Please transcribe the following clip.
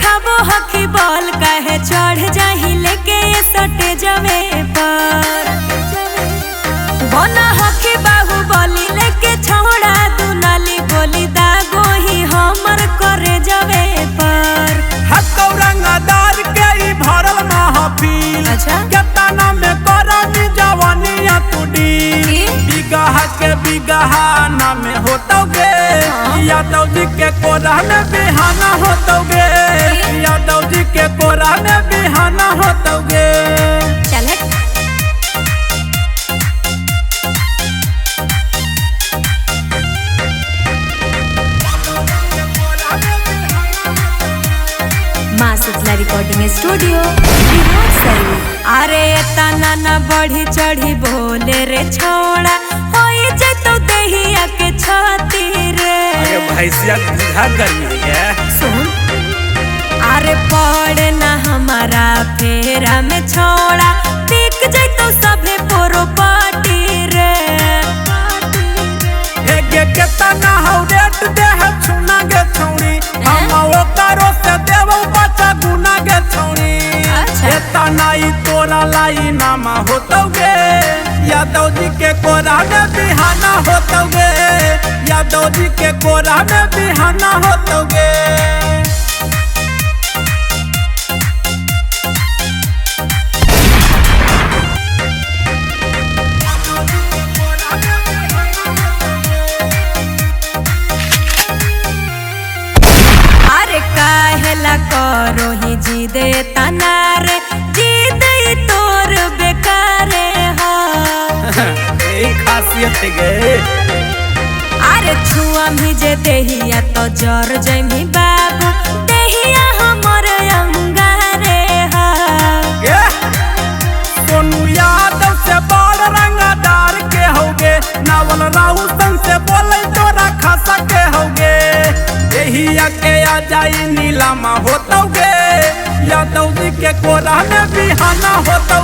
देखाबो हकी बॉल काहे चढ़ जाही लेके ये सटे जवे पर बना हकी बाहु बोली लेके छोड़ा दुनाली गोली दागो ही हमर करे जवे पर हतो रंगदार के ई भरल महफिल अच्छा केतना में करनी जवानिया तुडी बिगहा के बिगहा ना में होतोगे यादव जी के कोरा में बिहाना होतोगे यादव जी के कोरा में बिहाना होतोगे चल माँ शीतला रिकॉर्डिंग स्टूडियो अरे तना न बढ़ी चढ़ी बोले रे छोड़ा होई जतो देहिया के छाती रे अरे भैंसिया बुझा करनी है सुन अरे पड़े ना हमारा फेरा में छोड़ा बिक जतो सभे पोरो पाटी रे हे गे केतना हौ रेट दे है छुना गे छौरी हम ओकरो से देबो बच्चा गुना गे छौरी एतना ई तोरा लाई नामा होतोगे यादव जी के कोरा में बिहाना होतोगे यादव जी के कोरा में बिहाना होतोगे करो ही जी दे तनार जी दे तोर बेकारे हा एक खासियत गे अरे छुआ भी जे देहिया तो जर जमी बाबू देहिया हमर अंगारे हा सोनू यादव से बड़ रंगदार के होगे नावल राउतन से बोले तोरा खासा के होगे देहिया के आ जाई नीलामा होतोगे यादव जी के कोरा में बिहाना होता